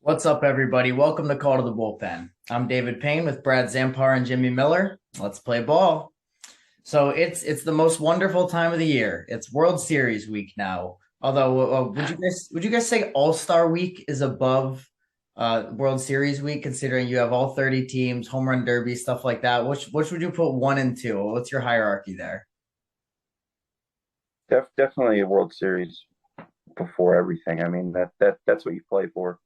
What's up, everybody? Welcome to Call to the Bullpen. I'm David Payne with Brad Zampar and Jimmy Miller. Let's play ball. So it's the most wonderful time of the year. It's World Series week now. Although, would you guys say All-Star Week is above World Series week, considering you have all 30 teams, home run derby, stuff like that? Which would you put one and two? What's your hierarchy there? Definitely a World Series before everything. I mean that's what you play for.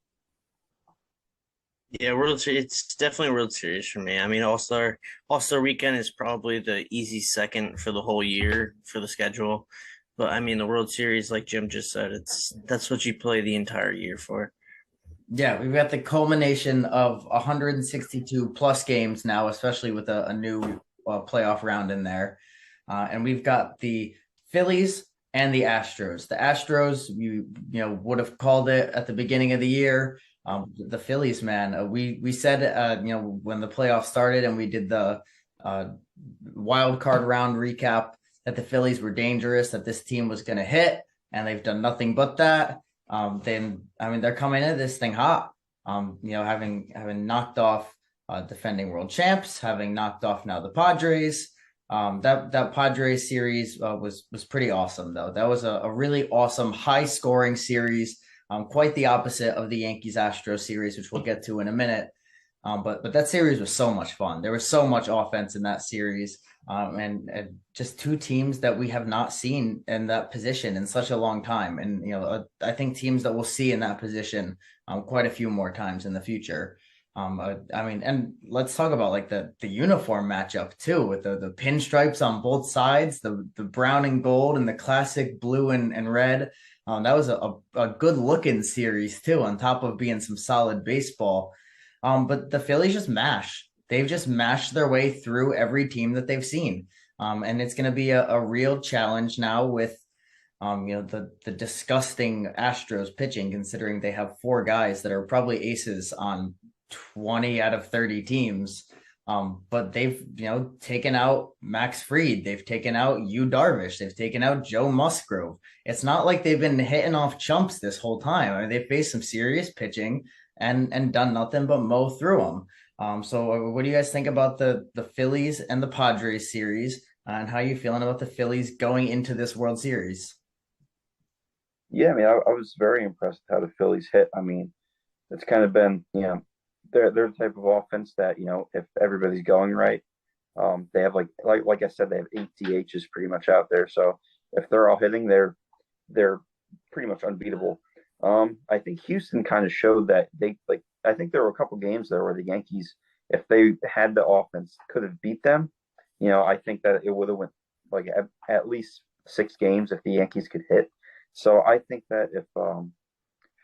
Yeah, World Series. It's definitely World Series for me. I mean, All Star Weekend is probably the easy second for the whole year for the schedule. But I mean, the World Series, like Jim just said, that's what you play the entire year for. Yeah, we've got the culmination of 162 plus games now, especially with a new playoff round in there. And we've got the Phillies and the Astros. The Astros, you would have called it at the beginning of the year. The Phillies, man, we said when the playoffs started and we did the wild card round recap that the Phillies were dangerous, that this team was going to hit, and they've done nothing but that. They're coming into this thing hot. Having knocked off defending world champs, having knocked off now the Padres. That Padres series was pretty awesome, though. That was a really awesome, high scoring series. Quite the opposite of the Yankees Astros series, which we'll get to in a minute. But that series was so much fun. There was so much offense in that series, and just two teams that we have not seen in that position in such a long time. And I think teams that we'll see in that position quite a few more times in the future. And let's talk about like the uniform matchup too, with the pinstripes on both sides, the brown and gold, and the classic blue and red. That was a good looking series too, on top of being some solid baseball. But the Phillies just mash. They've just mashed their way through every team that they've seen. And it's going to be a real challenge now with, the disgusting Astros pitching, considering they have four guys that are probably aces on 20 out of 30 teams. But they've, taken out Max Fried. They've taken out Yu Darvish. They've taken out Joe Musgrove. It's not like they've been hitting off chumps this whole time. I mean, they've faced some serious pitching and done nothing but mow through them. So what do you guys think about the Phillies and the Padres series, and how are you feeling about the Phillies going into this World Series? Yeah, I mean I was very impressed how the Phillies hit. I mean, it's kind of been, they're the type of offense that, if everybody's going right, they have like I said, they have eight DHs pretty much out there. So if they're all hitting, they're pretty much unbeatable. I think Houston kind of showed that I think there were a couple games there where the Yankees, if they had the offense, could have beat them. I think that it would have went like at least 6 games if the Yankees could hit. So I think that if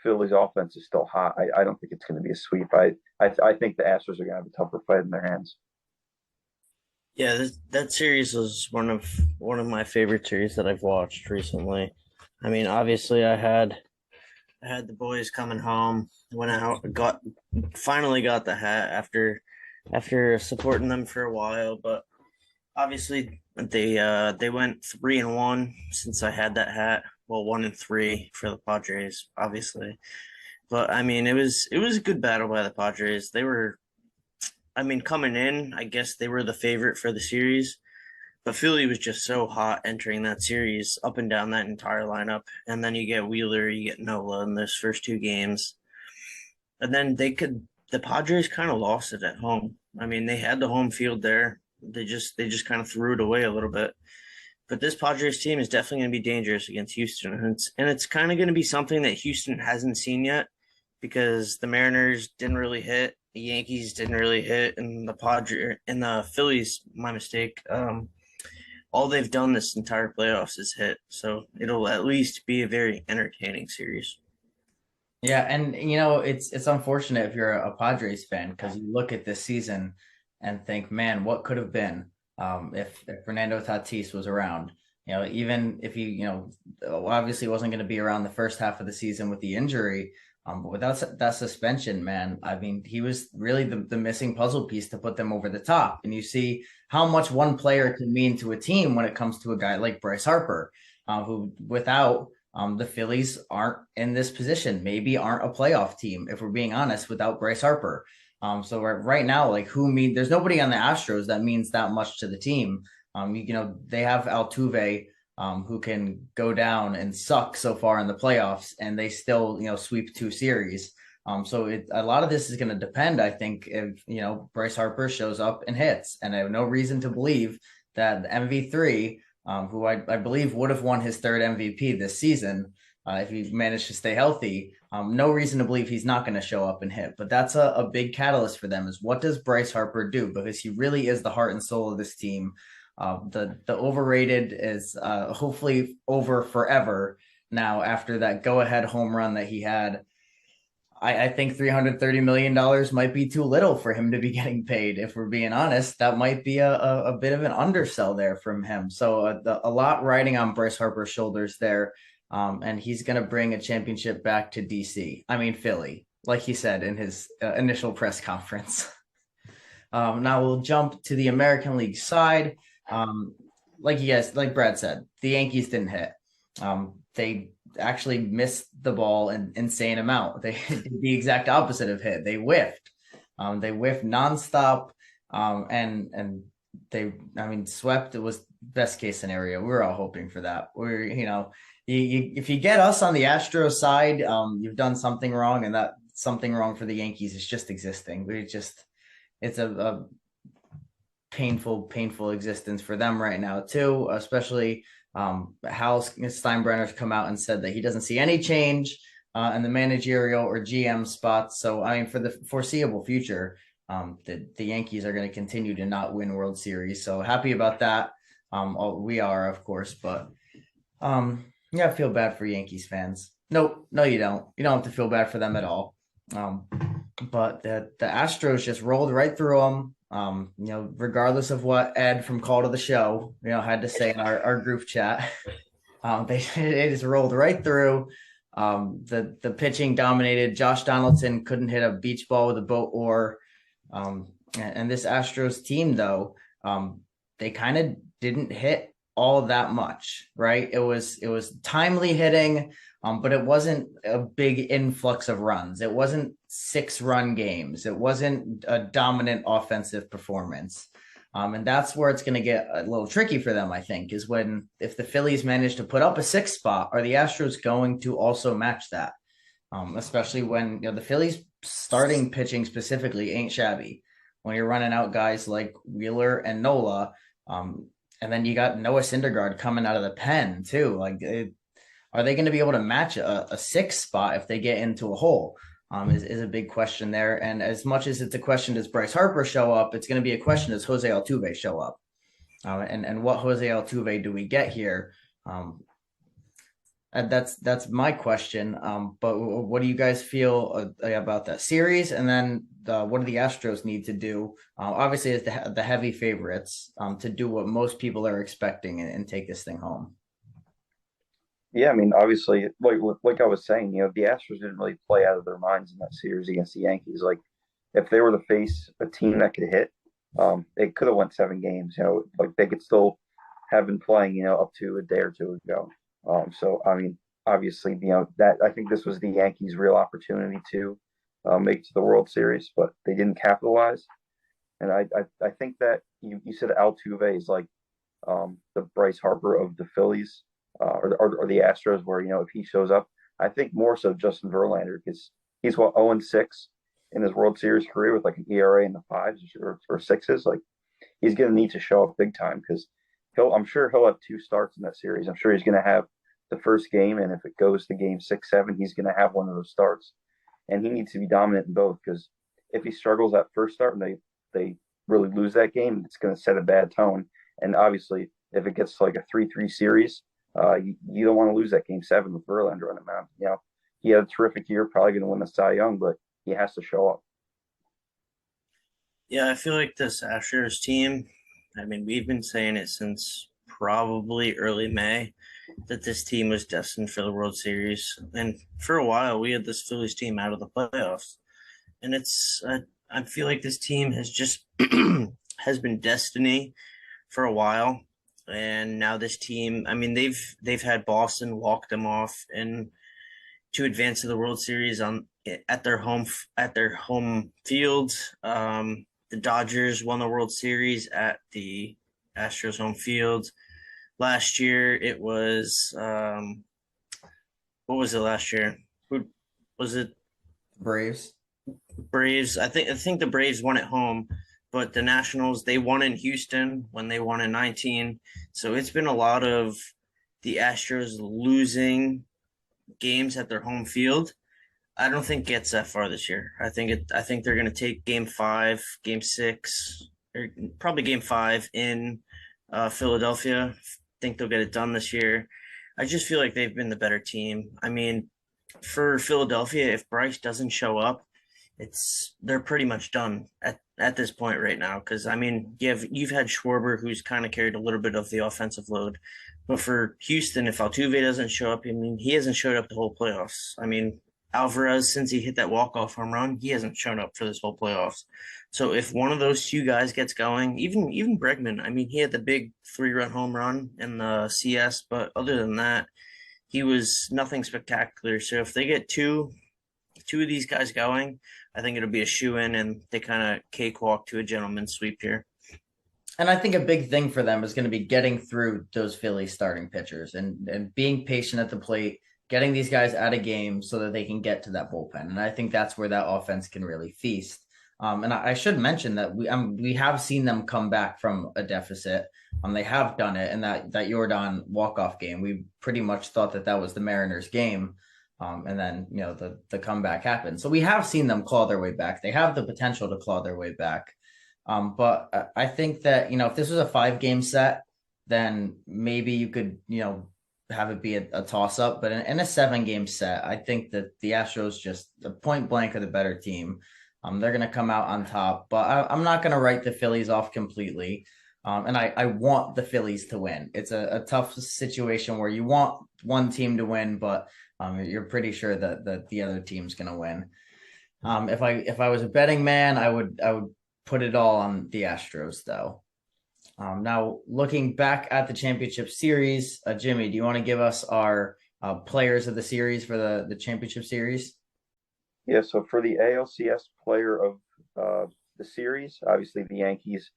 Philly's offense is still hot, I don't think it's going to be a sweep. I think the Astros are going to have a tougher fight in their hands. Yeah, that series was one of my favorite series that I've watched recently. I mean, obviously, I had the boys coming home, went out, finally got the hat after supporting them for a while, but obviously they went 3-1 since I had that hat. Well, 1-3 for the Padres, obviously. But I mean, it was a good battle by the Padres. Coming in, I guess they were the favorite for the series. But Philly was just so hot entering that series, up and down that entire lineup. And then you get Wheeler, you get Nola in those first two games. And then the Padres kind of lost it at home. I mean, they had the home field there. They just kind of threw it away a little bit. But this Padres team is definitely going to be dangerous against Houston. And it's kind of going to be something that Houston hasn't seen yet, because the Mariners didn't really hit, the Yankees didn't really hit, and the Phillies, my mistake, all they've done this entire playoffs is hit. So it'll at least be a very entertaining series. Yeah, and it's unfortunate if you're a Padres fan, because you look at this season and think, man, what could have been if Fernando Tatis was around. Even if he, obviously wasn't going to be around the first half of the season with the injury, But without that suspension, man, I mean, he was really the missing puzzle piece to put them over the top. And you see how much one player can mean to a team when it comes to a guy like Bryce Harper, who without the Phillies aren't in this position, maybe aren't a playoff team, if we're being honest, without Bryce Harper. So right now, like there's nobody on the Astros that means that much to the team. They have Altuve, who can go down and suck so far in the playoffs, and they still, sweep 2 series. So a lot of this is going to depend, I think, if Bryce Harper shows up and hits, and I have no reason to believe that the MV3, who I believe would have won his 3rd MVP this season, if he managed to stay healthy. No reason to believe he's not going to show up and hit, but that's a big catalyst for them. Is what does Bryce Harper do? Because he really is the heart and soul of this team. The overrated is hopefully over forever now after that go-ahead home run that he had. I think $330 million might be too little for him to be getting paid. If we're being honest, that might be a bit of an undersell there from him. So a lot riding on Bryce Harper's shoulders there. And he's going to bring a championship back to DC. I mean, Philly, like he said in his initial press conference. Now we'll jump to the American League side. Like Brad said, the Yankees didn't hit. They actually missed the ball an insane amount. They did the exact opposite of hit. They whiffed. They whiffed nonstop. And swept. It was best case scenario. We were all hoping for that. If you get us on the Astros side, you've done something wrong, and that something wrong for the Yankees is just existing. It's a painful existence for them right now too, especially Hal Steinbrenner's come out and said that he doesn't see any change in the managerial or GM spots. So, I mean, for the foreseeable future, the Yankees are going to continue to not win World Series. So happy about that. We are, of course, but I feel bad for Yankees fans. No, you don't. You don't have to feel bad for them at all. But the Astros just rolled right through them. Regardless of what Ed from Call to the Show, had to say in our group chat, they just rolled right through. The pitching dominated. Josh Donaldson couldn't hit a beach ball with a boat oar. And this Astros team, though, they kind of didn't hit all that much, right? It was timely hitting, but it wasn't a big influx of runs. It wasn't 6-run games. It wasn't a dominant offensive performance. And that's where it's going to get a little tricky for them, I think, is if the Phillies manage to put up a 6th spot, are the Astros going to also match that? Especially when the Phillies starting pitching specifically ain't shabby. When you're running out guys like Wheeler and Nola, and then you got Noah Syndergaard coming out of the pen too. Are they going to be able to match a 6th spot if they get into a hole? Is a big question there. And as much as it's a question, does Bryce Harper show up? It's going to be a question, does Jose Altuve show up? And what Jose Altuve do we get here? And that's my question. But what do you guys feel about that series? And then what do the Astros need to do? Obviously, as the heavy favorites to do what most people are expecting and take this thing home. Yeah, I mean, obviously, like I was saying, the Astros didn't really play out of their minds in that series against the Yankees. Like, if they were to face a team that could hit, they could have won 7 games. Like they could still have been playing, up to a day or two ago. So I mean, obviously, that I think this was the Yankees' real opportunity to make it to the World Series, but they didn't capitalize. And I think that you said Altuve is like the Bryce Harper of the Phillies. Or the Astros, where if he shows up, I think more so Justin Verlander, because he's 0-6 in his World Series career with like an ERA in the 5s or 6s. Like he's going to need to show up big time because I'm sure he'll have 2 starts in that series. I'm sure he's going to have the first game, and if it goes to game 6, 7, he's going to have one of those starts, and he needs to be dominant in both. Because if he struggles that first start and they really lose that game, it's going to set a bad tone. And obviously, if it gets to like a 3-3 series. You don't want to lose that game 7 with Verlander on the mound. He had a terrific year, probably going to win the Cy Young, but he has to show up. Yeah, I feel like this Astros team, I mean, we've been saying it since probably early May that this team was destined for the World Series. And for a while, we had this Phillies team out of the playoffs. And I feel like this team has just has been destiny for a while. And now this team, I mean, they've had Boston walk them off and to advance to the World Series at their home field. The Dodgers won the World Series at the Astros home field. Last year it was what was it last year? Who was it? Braves. Braves. I think the Braves won at home, but the Nationals they won in Houston when they won in 19. So it's been a lot of the Astros losing games at their home field. I don't think it gets that far this year. I think they're going to take Game 5, Game 6, or probably Game 5 in Philadelphia. Think they'll get it done this year. I just feel like they've been the better team. I mean, for Philadelphia, if Bryce doesn't show up, they're pretty much done at this point right now. Because I mean, you've had Schwarber, who's kind of carried a little bit of the offensive load, but for Houston, if Altuve doesn't show up, I mean, he hasn't showed up the whole playoffs. I mean, Alvarez, since he hit that walk-off home run, he hasn't shown up for this whole playoffs. So if one of those two guys gets going, even Bregman, I mean, he had the big 3-run home run in the CS, but other than that, he was nothing spectacular. So if they get two of these guys going, I think it'll be a shoe-in, and they kind of cakewalk to a gentleman's sweep here. And I think a big thing for them is going to be getting through those Phillies starting pitchers and being patient at the plate, getting these guys out of games so that they can get to that bullpen. And I think that's where that offense can really feast. And I should mention that we have seen them come back from a deficit. They have done it, and that Jordan walk-off game, we pretty much thought that was the Mariners game. And then, the comeback happened. So we have seen them claw their way back. They have the potential to claw their way back. But I think that, if this was a 5-game set, then maybe you could, have it be a toss-up. But in a 7-game set, I think that the Astros just point blank are the better team. They're going to come out on top. But I'm not going to write the Phillies off completely. And I want the Phillies to win. It's a tough situation where you want one team to win, but you're pretty sure that the other team's going to win. If I was a betting man, I would put it all on the Astros, though. Now, looking back at the championship series, Jimmy, do you want to give us our players of the series for the championship series? Yeah, so for the ALCS player of the series, obviously the Yankees,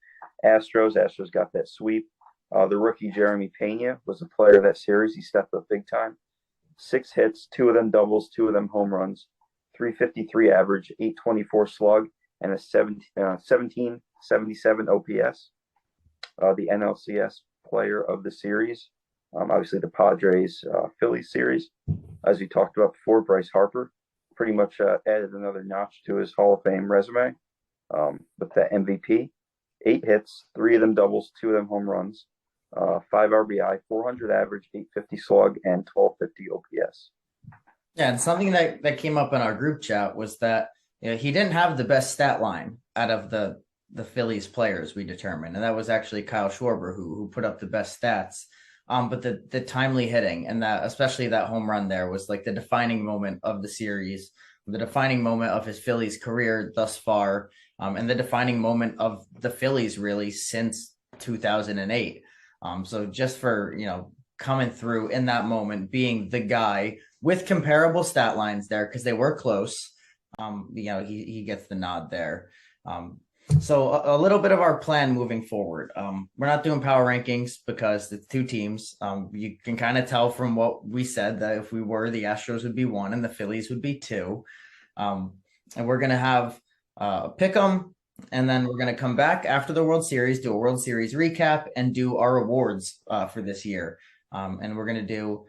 Astros got that sweep. The rookie Jeremy Pena was the player of that series. He stepped up big time. 6 hits, 2 of them doubles, 2 of them home runs, 353 average, 824 slug, and a 1777 OPS. The NLCS player of the series, obviously the Padres Phillies series, as we talked about before, Bryce Harper pretty much added another notch to his Hall of Fame resume with that MVP. 8 hits, 3 of them doubles, 2 of them home runs, 5 RBI, 400 average, 850 slug, and 1250 OPS. Yeah, and something that came up in our group chat was that he didn't have the best stat line out of the Phillies players, we determined, and that was actually Kyle Schwarber who put up the best stats. But the timely hitting and that, especially that home run there, was like the defining moment of the series, the defining moment of his Phillies career thus far, and the defining moment of the Phillies really since 2008. So just for, coming through in that moment, being the guy with comparable stat lines there, because they were close, he gets the nod there. So a little bit of our plan moving forward. We're not doing power rankings because it's 2 teams. You can kind of tell from what we said that if we were, the Astros would be 1 and the Phillies would be 2. And we're going to have pick 'em, and then we're going to come back after the World Series, do a World Series recap, and do our awards for this year. And we're going to do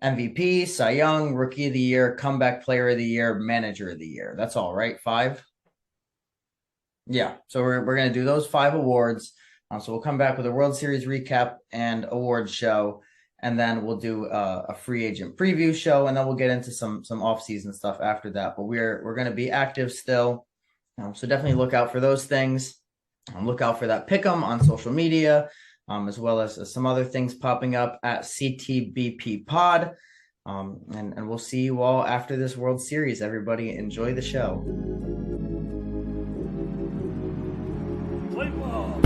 MVP, Cy Young, Rookie of the Year, Comeback Player of the Year, Manager of the Year. That's all, right? 5? Yeah, so we're going to do those 5 awards. So we'll come back with a World Series recap and awards show, and then we'll do a free agent preview show, and then we'll get into some off-season stuff after that. But we're going to be active still, so definitely look out for those things. Look out for that pick'em on social media. as well as some other things popping up at CTBP Pod. And we'll see you all after this World Series. Everybody, enjoy the show. Play ball.